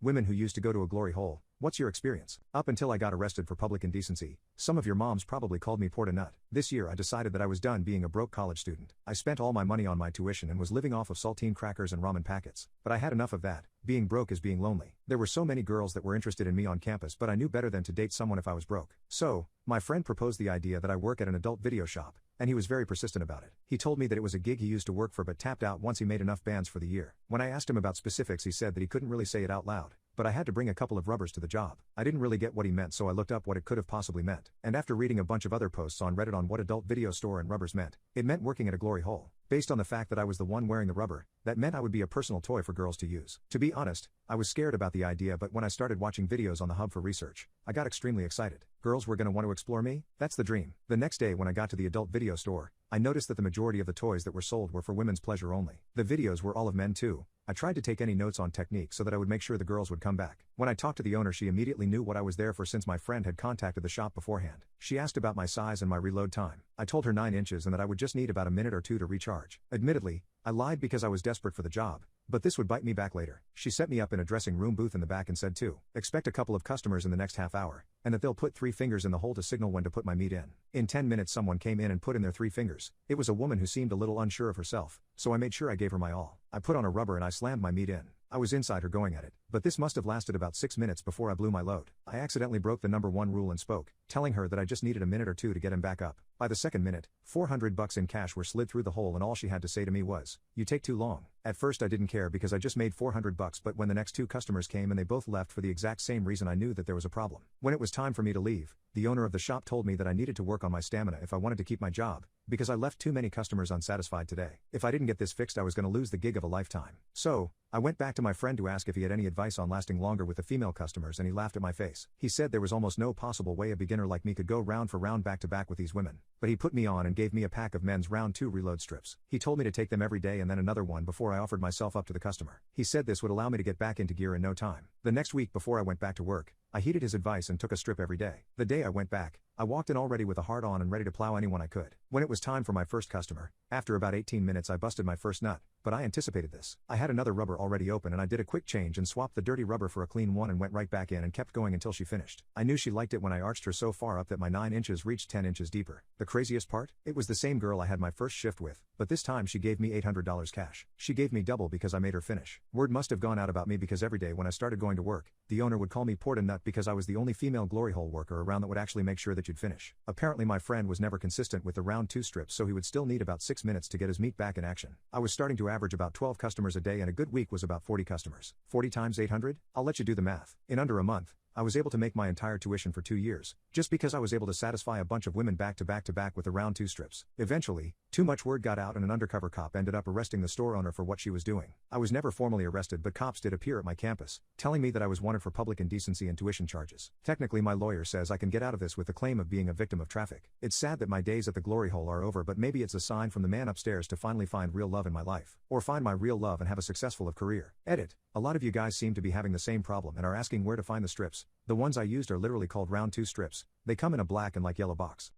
Women who used to go to a glory hole, what's your experience? Up until I got arrested for public indecency, some of your moms probably called me Porta Nut. This year I decided that I was done being a broke college student. I spent all my money on my tuition and was living off of saltine crackers and ramen packets. But I had enough of that. Being broke is being lonely. There were so many girls that were interested in me on campus, but I knew better than to date someone if I was broke. So, my friend proposed the idea that I work at an adult video shop, and he was very persistent about it. He told me that it was a gig he used to work for but tapped out once he made enough bands for the year. When I asked him about specifics, he said that he couldn't really say it out loud, but I had to bring a couple of rubbers to the job. I didn't really get what he meant, so I looked up what it could have possibly meant. And after reading a bunch of other posts on Reddit on what adult video store and rubbers meant, it meant working at a glory hole. Based on the fact that I was the one wearing the rubber, that meant I would be a personal toy for girls to use. To be honest, I was scared about the idea, but when I started watching videos on the hub for research, I got extremely excited. Girls were gonna want to explore me? That's the dream. The next day when I got to the adult video store, I noticed that the majority of the toys that were sold were for women's pleasure only. The videos were all of men too. I tried to take any notes on technique so that I would make sure the girls would come back. When I talked to the owner, she immediately knew what I was there for since my friend had contacted the shop beforehand. She asked about my size and my reload time. I told her 9 inches and that I would just need about a minute or two to recharge. Admittedly, I lied because I was desperate for the job, but this would bite me back later. She set me up in a dressing room booth in the back and said to expect a couple of customers in the next half hour, and that they'll put 3 fingers in the hole to signal when to put my meat in. In 10 minutes someone came in and put in their 3 fingers. It was a woman who seemed a little unsure of herself, so I made sure I gave her my all. I put on a rubber and I slammed my meat in. I was inside her going at it, but this must have lasted about 6 minutes before I blew my load. I accidentally broke the number 1 rule and spoke, telling her that I just needed a minute or two to get him back up. By the second minute, $400 in cash were slid through the hole and all she had to say to me was, "You take too long." At first I didn't care because I just made $400, but when the next 2 customers came and they both left for the exact same reason, I knew that there was a problem. When it was time for me to leave, the owner of the shop told me that I needed to work on my stamina if I wanted to keep my job, because I left too many customers unsatisfied today. If I didn't get this fixed, I was going to lose the gig of a lifetime. So, I went back to my friend to ask if he had any advice on lasting longer with the female customers, and he laughed at my face. He said there was almost no possible way a beginner like me could go round for round back to back with these women. But he put me on and gave me a pack of men's round 2 reload strips. He told me to take them every day and then another one before I offered myself up to the customer. He said this would allow me to get back into gear in no time. The next week before I went back to work, I heeded his advice and took a strip every day. The day I went back, I walked in already with a heart on and ready to plow anyone I could. When it was time for my first customer, after about 18 minutes I busted my first nut, but I anticipated this. I had another rubber already open and I did a quick change and swapped the dirty rubber for a clean one and went right back in and kept going until she finished. I knew she liked it when I arched her so far up that my 9 inches reached 10 inches deeper. The craziest part? It was the same girl I had my first shift with, but this time she gave me $800 cash. She gave me double because I made her finish. Word must have gone out about me because every day when I started going to work, the owner would call me Porta Nut because I was the only female glory hole worker around that would actually make sure that you'd finish. Apparently my friend was never consistent with the round 2 strips, so he would still need about 6 minutes to get his meat back in action. I was starting to average about 12 customers a day and a good week was about 40 customers. 40 times 800? I'll let you do the math. In under a month, I was able to make my entire tuition for 2 years, just because I was able to satisfy a bunch of women back to back with the round 2 strips. Eventually, too much word got out and an undercover cop ended up arresting the store owner for what she was doing. I was never formally arrested, but cops did appear at my campus, telling me that I was wanted for public indecency and tuition charges. Technically my lawyer says I can get out of this with the claim of being a victim of traffic. It's sad that my days at the glory hole are over, but maybe it's a sign from the man upstairs to finally find real love in my life. Or find my real love and have a successful career. Edit. A lot of you guys seem to be having the same problem and are asking where to find the strips. The ones I used are literally called round 2 strips. They come in a black and yellow box.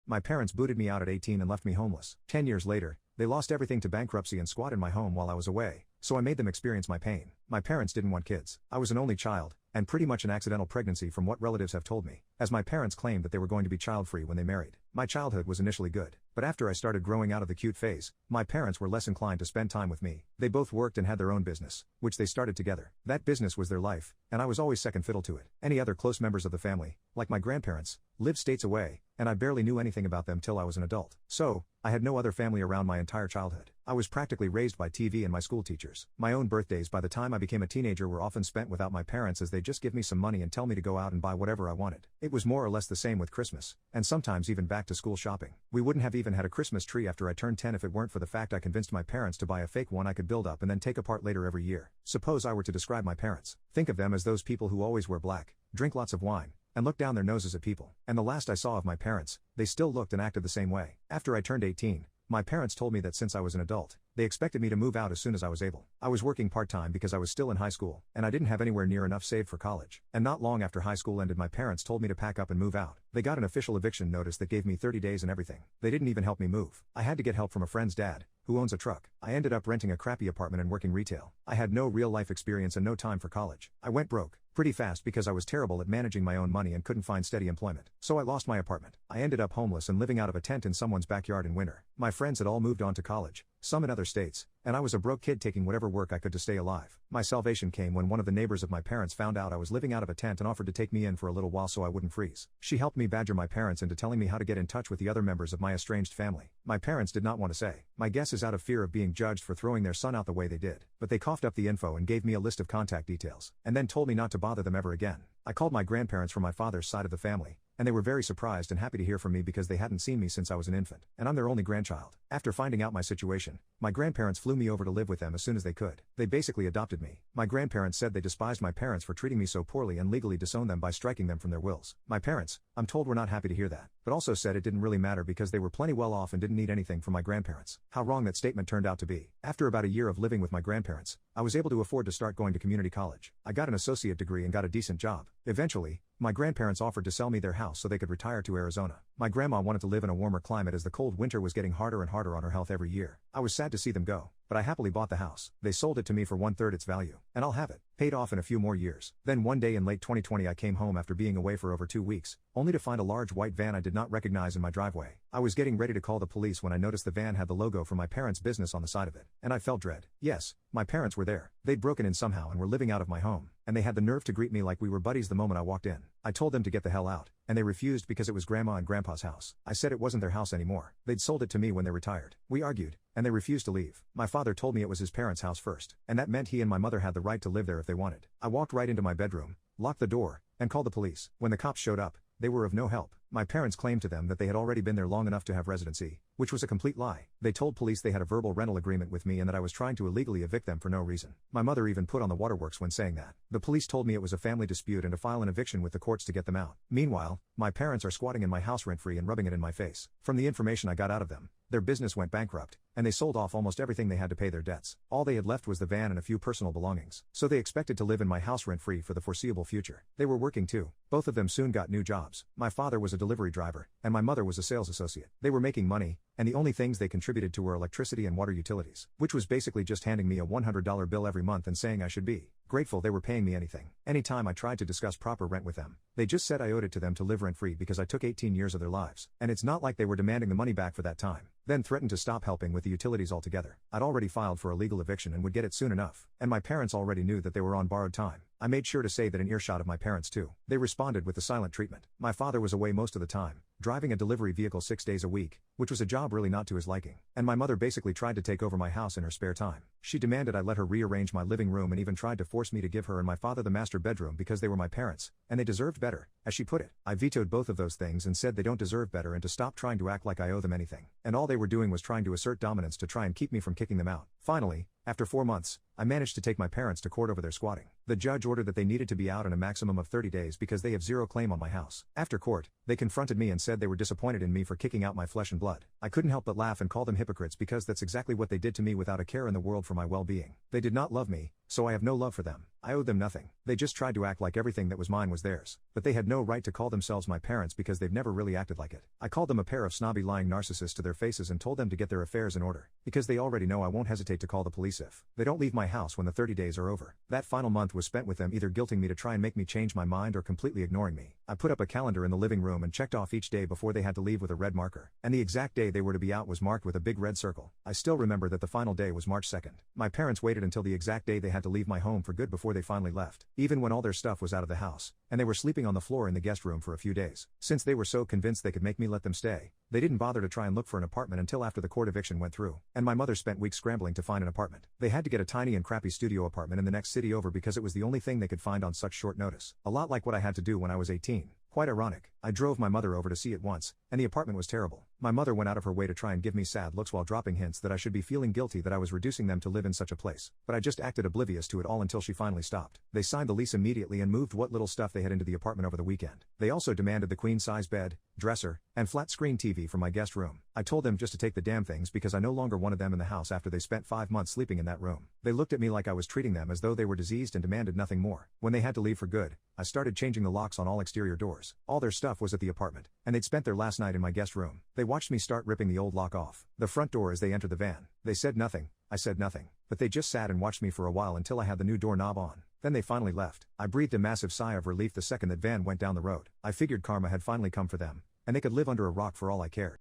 My parents booted me out at 18 and left me homeless. 10 years later, they lost everything to bankruptcy and squatted my home while I was away, so I made them experience my pain. My parents didn't want kids. I was an only child, and pretty much an accidental pregnancy from what relatives have told me, as my parents claimed that they were going to be child-free when they married. My childhood was initially good, but after I started growing out of the cute phase, my parents were less inclined to spend time with me. They both worked and had their own business, which they started together. That business was their life, and I was always second fiddle to it. Any other close members of the family, like my grandparents, lived states away, and I barely knew anything about them till I was an adult. So, I had no other family around my entire childhood. I was practically raised by TV and my school teachers. My own birthdays by the time I became a teenager were often spent without my parents, as they just give me some money and tell me to go out and buy whatever I wanted. It was more or less the same with Christmas, and sometimes even back to school shopping. We wouldn't have even had a Christmas tree after I turned 10 if it weren't for the fact I convinced my parents to buy a fake one I could build up and then take apart later every year. Suppose I were to describe my parents. Think of them as those people who always wear black, drink lots of wine, and look down their noses at people. And the last I saw of my parents, they still looked and acted the same way. After I turned 18, my parents told me that since I was an adult, they expected me to move out as soon as I was able. I was working part-time because I was still in high school, and I didn't have anywhere near enough saved for college. And not long after high school ended, my parents told me to pack up and move out. They got an official eviction notice that gave me 30 days and everything. They didn't even help me move. I had to get help from a friend's dad, who owns a truck. I ended up renting a crappy apartment and working retail. I had no real life experience and no time for college. I went broke pretty fast because I was terrible at managing my own money and couldn't find steady employment. So I lost my apartment. I ended up homeless and living out of a tent in someone's backyard in winter. My friends had all moved on to college, some in other states, and I was a broke kid taking whatever work I could to stay alive. My salvation came when one of the neighbors of my parents found out I was living out of a tent and offered to take me in for a little while so I wouldn't freeze. She helped me badger my parents into telling me how to get in touch with the other members of my estranged family. My parents did not want to say. My guess is out of fear of being judged for throwing their son out the way they did. But they coughed up the info and gave me a list of contact details, and then told me not to bother them ever again. I called my grandparents from my father's side of the family, and they were very surprised and happy to hear from me because they hadn't seen me since I was an infant, and I'm their only grandchild. After finding out my situation, my grandparents flew me over to live with them as soon as they could. They basically adopted me. My grandparents said they despised my parents for treating me so poorly and legally disowned them by striking them from their wills. My parents, I'm told, were not happy to hear that, but also said it didn't really matter because they were plenty well off and didn't need anything from my grandparents. How wrong that statement turned out to be. After about a year of living with my grandparents, I was able to afford to start going to community college. I got an associate degree and got a decent job. Eventually, my grandparents offered to sell me their house so they could retire to Arizona. My grandma wanted to live in a warmer climate as the cold winter was getting harder and harder on her health every year. I was sad to see them go, but I happily bought the house. They sold it to me for 1/3 its value, and I'll have it paid off in a few more years. Then one day in late 2020 I came home after being away for over 2 weeks, only to find a large white van I did not recognize in my driveway. I was getting ready to call the police when I noticed the van had the logo from my parents' business on the side of it, and I felt dread. Yes, my parents were there. They'd broken in somehow and were living out of my home, and they had the nerve to greet me like we were buddies the moment I walked in. I told them to get the hell out, and they refused because it was Grandma and Grandpa's house. I said it wasn't their house anymore. They'd sold it to me when they retired. We argued, and they refused to leave. My father told me it was his parents' house first, and that meant he and my mother had the right to live there if they wanted. I walked right into my bedroom, locked the door, and called the police. When the cops showed up, they were of no help. My parents claimed to them that they had already been there long enough to have residency, which was a complete lie. They told police they had a verbal rental agreement with me and that I was trying to illegally evict them for no reason. My mother even put on the waterworks when saying that. The police told me it was a family dispute and to file an eviction with the courts to get them out. Meanwhile, my parents are squatting in my house rent-free and rubbing it in my face. From the information I got out of them, their business went bankrupt, and they sold off almost everything they had to pay their debts. All they had left was the van and a few personal belongings. So they expected to live in my house rent-free for the foreseeable future. They were working too. Both of them soon got new jobs. My father was a delivery driver, and my mother was a sales associate. They were making money, and the only things they contributed to were electricity and water utilities, which was basically just handing me a $100 bill every month and saying I should be grateful they were paying me anything. Anytime I tried to discuss proper rent with them, they just said I owed it to them to live rent-free because I took 18 years of their lives, and it's not like they were demanding the money back for that time. Then threatened to stop helping with the utilities altogether. I'd already filed for a legal eviction and would get it soon enough, and my parents already knew that they were on borrowed time. I made sure to say that in earshot of my parents too. They responded with the silent treatment. My father was away most of the time, driving a delivery vehicle 6 days a week, which was a job really not to his liking, and my mother basically tried to take over my house in her spare time. She demanded I let her rearrange my living room and even tried to force me to give her and my father the master bedroom because they were my parents, and they deserved better, as she put it. I vetoed both of those things and said they don't deserve better and to stop trying to act like I owe them anything. And all they were doing was trying to assert dominance to try and keep me from kicking them out. Finally, after 4 months, I managed to take my parents to court over their squatting. The judge ordered that they needed to be out in a maximum of 30 days because they have zero claim on my house. After court, they confronted me and said they were disappointed in me for kicking out my flesh and blood. I couldn't help but laugh and call them hypocrites because that's exactly what they did to me without a care in the world for my well-being. They did not love me, so I have no love for them. I owed them nothing. They just tried to act like everything that was mine was theirs. But they had no right to call themselves my parents because they've never really acted like it. I called them a pair of snobby lying narcissists to their faces and told them to get their affairs in order, because they already know I won't hesitate to call the police if they don't leave my house when the 30 days are over. That final month was spent with them either guilting me to try and make me change my mind or completely ignoring me. I put up a calendar in the living room and checked off each day before they had to leave with a red marker, and the exact day they were to be out was marked with a big red circle. I still remember that the final day was March 2nd. My parents waited until the exact day they had to leave my home for good before they finally left, even when all their stuff was out of the house, and they were sleeping on the floor in the guest room for a few days. Since they were so convinced they could make me let them stay, they didn't bother to try and look for an apartment until after the court eviction went through, and my mother spent weeks scrambling to find an apartment. They had to get a tiny and crappy studio apartment in the next city over because it was the only thing they could find on such short notice. A lot like what I had to do when I was 18. Quite ironic. I drove my mother over to see it once, and the apartment was terrible. My mother went out of her way to try and give me sad looks while dropping hints that I should be feeling guilty that I was reducing them to live in such a place. But I just acted oblivious to it all until she finally stopped. They signed the lease immediately and moved what little stuff they had into the apartment over the weekend. They also demanded the queen-size bed, dresser, and flat-screen TV from my guest room. I told them just to take the damn things because I no longer wanted them in the house after they spent 5 months sleeping in that room. They looked at me like I was treating them as though they were diseased and demanded nothing more. When they had to leave for good, I started changing the locks on all exterior doors. All their stuff was at the apartment, and they'd spent their last night in my guest room. They watched me start ripping the old lock off the front door as they entered the van. They said nothing, I said nothing, but they just sat and watched me for a while until I had the new doorknob on. Then they finally left. I breathed a massive sigh of relief the second that van went down the road. I figured karma had finally come for them, and they could live under a rock for all I cared.